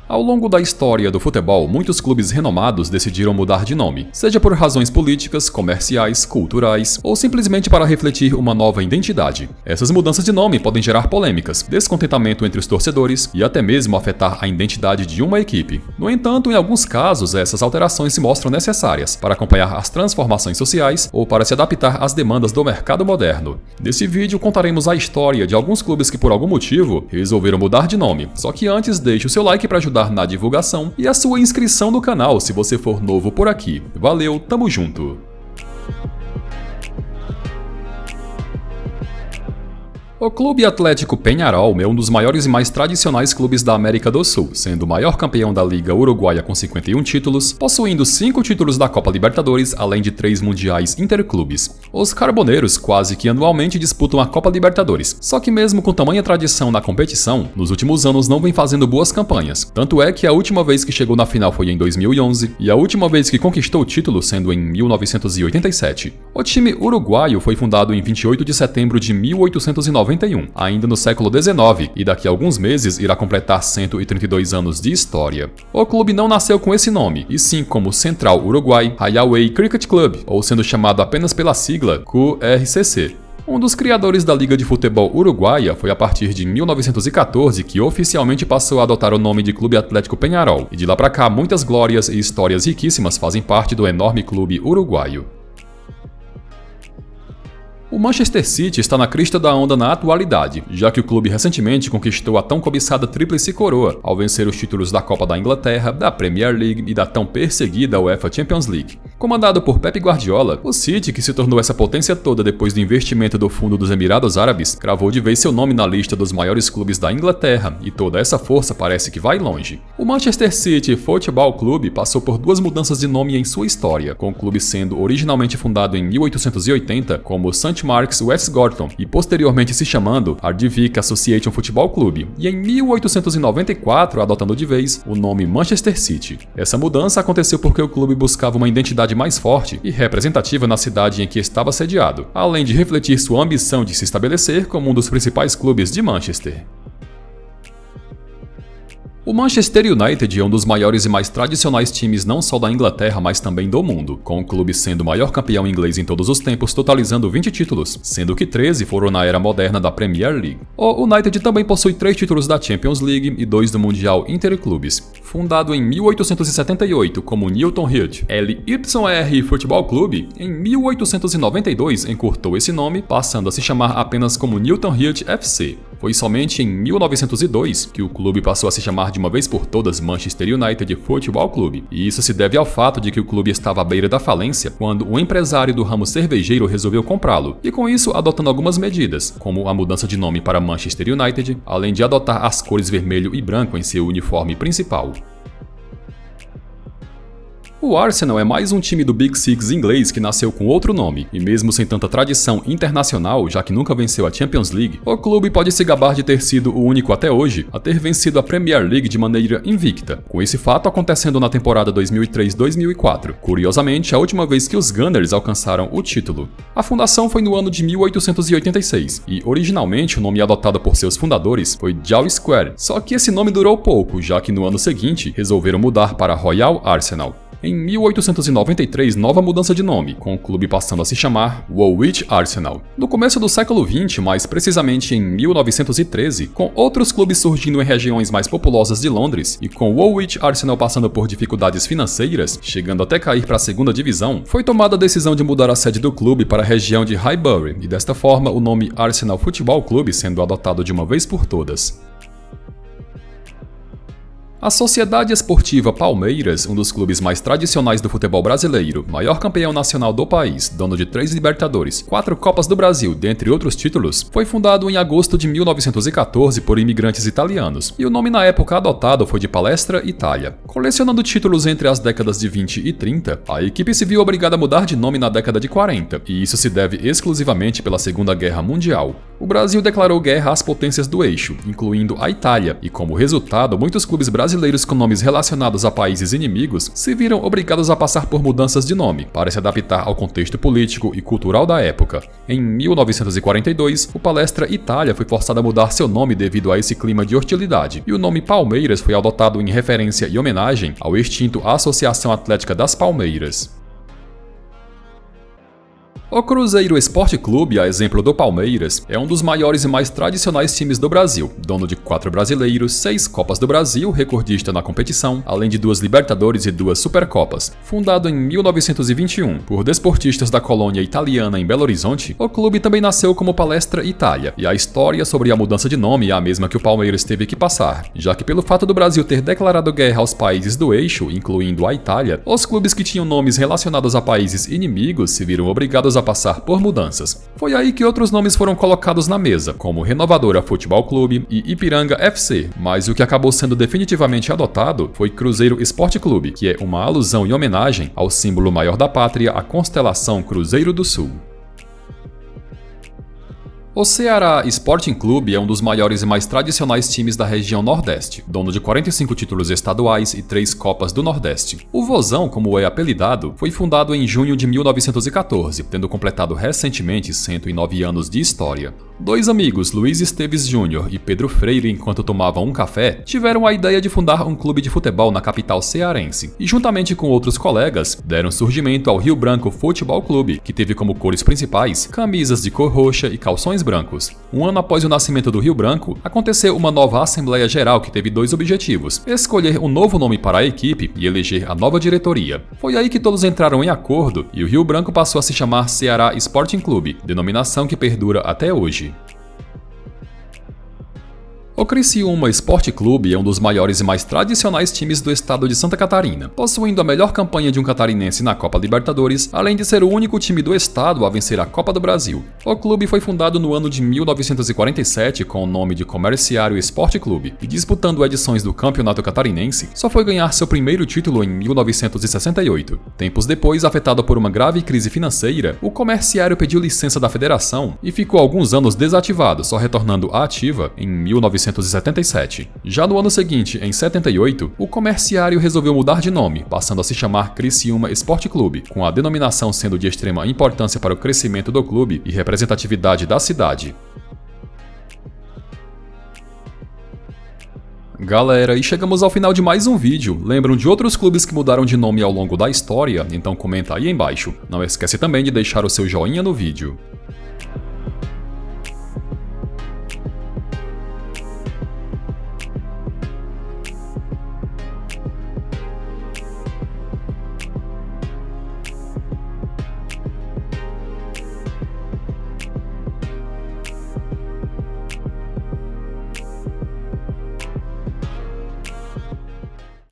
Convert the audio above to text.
Ao longo da história do futebol, muitos clubes renomados decidiram mudar de nome, seja por razões políticas, comerciais, culturais ou simplesmente para refletir uma nova identidade. Essas mudanças de nome podem gerar polêmicas, descontentamento entre os torcedores e até mesmo afetar a identidade de uma equipe. No entanto, em alguns casos, essas alterações se mostram necessárias para acompanhar as transformações sociais ou para se adaptar às demandas do mercado moderno. Nesse vídeo contaremos a história de alguns clubes que por algum motivo resolveram mudar de nome. Só que antes, deixe o seu like para ajudar na divulgação e a sua inscrição no canal se você for novo por aqui. Valeu, tamo junto! O Clube Atlético Peñarol é um dos maiores e mais tradicionais clubes da América do Sul, sendo o maior campeão da Liga Uruguaia com 51 títulos, possuindo 5 títulos da Copa Libertadores, além de 3 mundiais interclubes. Os carboneiros quase que anualmente disputam a Copa Libertadores, só que mesmo com tamanha tradição na competição, nos últimos anos não vem fazendo boas campanhas. Tanto é que a última vez que chegou na final foi em 2011 e a última vez que conquistou o título sendo em 1987. O time uruguaio foi fundado em 28 de setembro de 1891, ainda no século XIX, e daqui a alguns meses irá completar 132 anos de história. O clube não nasceu com esse nome, e sim como Central Uruguay Highway Cricket Club, ou sendo chamado apenas pela sigla QRCC. Um dos criadores da Liga de Futebol Uruguaia foi a partir de 1914 que oficialmente passou a adotar o nome de Clube Atlético Peñarol, e de lá pra cá muitas glórias e histórias riquíssimas fazem parte do enorme clube uruguaio. O Manchester City está na crista da onda na atualidade, já que o clube recentemente conquistou a tão cobiçada Tríplice Coroa, ao vencer os títulos da Copa da Inglaterra, da Premier League e da tão perseguida UEFA Champions League. Comandado por Pep Guardiola, o City, que se tornou essa potência toda depois do investimento do Fundo dos Emirados Árabes, cravou de vez seu nome na lista dos maiores clubes da Inglaterra, e toda essa força parece que vai longe. O Manchester City Football Club passou por 2 mudanças de nome em sua história, com o clube sendo originalmente fundado em 1880 como St. Mark's West Gorton e posteriormente se chamando Ardwick Association Football Club, e em 1894 adotando de vez o nome Manchester City. Essa mudança aconteceu porque o clube buscava uma identidade mais forte e representativa na cidade em que estava sediado, além de refletir sua ambição de se estabelecer como um dos principais clubes de Manchester. O Manchester United é um dos maiores e mais tradicionais times não só da Inglaterra, mas também do mundo, com o clube sendo o maior campeão inglês em todos os tempos, totalizando 20 títulos, sendo que 13 foram na era moderna da Premier League. O United também possui 3 títulos da Champions League e 2 do Mundial Interclubes. Fundado em 1878 como Newton Heath LYR Football Club, em 1892 encurtou esse nome, passando a se chamar apenas como Newton Heath FC. Foi somente em 1902 que o clube passou a se chamar de uma vez por todas Manchester United Football Club, e isso se deve ao fato de que o clube estava à beira da falência quando um empresário do ramo cervejeiro resolveu comprá-lo, e com isso adotando algumas medidas, como a mudança de nome para Manchester United, além de adotar as cores vermelho e branco em seu uniforme principal. O Arsenal é mais um time do Big Six inglês que nasceu com outro nome, e mesmo sem tanta tradição internacional, já que nunca venceu a Champions League, o clube pode se gabar de ter sido o único até hoje a ter vencido a Premier League de maneira invicta, com esse fato acontecendo na temporada 2003-2004, curiosamente a última vez que os Gunners alcançaram o título. A fundação foi no ano de 1886, e originalmente o nome adotado por seus fundadores foi Jaw Square, só que esse nome durou pouco, já que no ano seguinte resolveram mudar para Royal Arsenal. Em 1893, nova mudança de nome, com o clube passando a se chamar Woolwich Arsenal. No começo do século XX, mais precisamente em 1913, com outros clubes surgindo em regiões mais populosas de Londres, e com Woolwich Arsenal passando por dificuldades financeiras, chegando até cair para a segunda divisão, foi tomada a decisão de mudar a sede do clube para a região de Highbury, e desta forma o nome Arsenal Football Club sendo adotado de uma vez por todas. A Sociedade Esportiva Palmeiras, um dos clubes mais tradicionais do futebol brasileiro, maior campeão nacional do país, dono de 3 Libertadores, 4 Copas do Brasil, dentre outros títulos, foi fundado em agosto de 1914 por imigrantes italianos, e o nome na época adotado foi de Palestra Itália. Colecionando títulos entre as décadas de 20 e 30, a equipe se viu obrigada a mudar de nome na década de 40, e isso se deve exclusivamente pela Segunda Guerra Mundial. O Brasil declarou guerra às potências do eixo, incluindo a Itália, e como resultado, muitos clubes brasileiros brasileiros com nomes relacionados a países inimigos se viram obrigados a passar por mudanças de nome para se adaptar ao contexto político e cultural da época. Em 1942, o Palestra Itália foi forçado a mudar seu nome devido a esse clima de hostilidade, e o nome Palmeiras foi adotado em referência e homenagem ao extinto Associação Atlética das Palmeiras. O Cruzeiro Esporte Clube, a exemplo do Palmeiras, é um dos maiores e mais tradicionais times do Brasil, dono de 4 brasileiros, 6 Copas do Brasil, recordista na competição, além de 2 Libertadores e 2 Supercopas. Fundado em 1921 por desportistas da colônia italiana em Belo Horizonte, o clube também nasceu como Palestra Itália, e a história sobre a mudança de nome é a mesma que o Palmeiras teve que passar, já que pelo fato do Brasil ter declarado guerra aos países do eixo, incluindo a Itália, os clubes que tinham nomes relacionados a países inimigos se viram obrigados a passar por mudanças. Foi aí que outros nomes foram colocados na mesa, como Renovadora Futebol Clube e Ipiranga FC, mas o que acabou sendo definitivamente adotado foi Cruzeiro Esporte Clube, que é uma alusão e homenagem ao símbolo maior da pátria, a constelação Cruzeiro do Sul. O Ceará Sporting Clube é um dos maiores e mais tradicionais times da região Nordeste, dono de 45 títulos estaduais e 3 Copas do Nordeste. O Vozão, como é apelidado, foi fundado em junho de 1914, tendo completado recentemente 109 anos de história. 2 amigos, Luiz Esteves Júnior e Pedro Freire, enquanto tomavam um café, tiveram a ideia de fundar um clube de futebol na capital cearense, e juntamente com outros colegas, deram surgimento ao Rio Branco Futebol Clube, que teve como cores principais camisas de cor roxa e calções brancos. Um ano após o nascimento do Rio Branco, aconteceu uma nova Assembleia Geral que teve 2 objetivos: escolher um novo nome para a equipe e eleger a nova diretoria. Foi aí que todos entraram em acordo e o Rio Branco passou a se chamar Ceará Sporting Clube, denominação que perdura até hoje. O Criciúma Esporte Clube é um dos maiores e mais tradicionais times do estado de Santa Catarina, possuindo a melhor campanha de um catarinense na Copa Libertadores, além de ser o único time do estado a vencer a Copa do Brasil. O clube foi fundado no ano de 1947 com o nome de Comerciário Esporte Clube, e disputando edições do Campeonato Catarinense, só foi ganhar seu primeiro título em 1968. Tempos depois, afetado por uma grave crise financeira, o Comerciário pediu licença da federação e ficou alguns anos desativado, só retornando à ativa em 1977. Já no ano seguinte, em 78, o Comerciário resolveu mudar de nome, passando a se chamar Criciúma Esporte Clube, com a denominação sendo de extrema importância para o crescimento do clube e representatividade da cidade. Galera, e chegamos ao final de mais um vídeo. Lembram de outros clubes que mudaram de nome ao longo da história? Então comenta aí embaixo. Não esquece também de deixar o seu joinha no vídeo.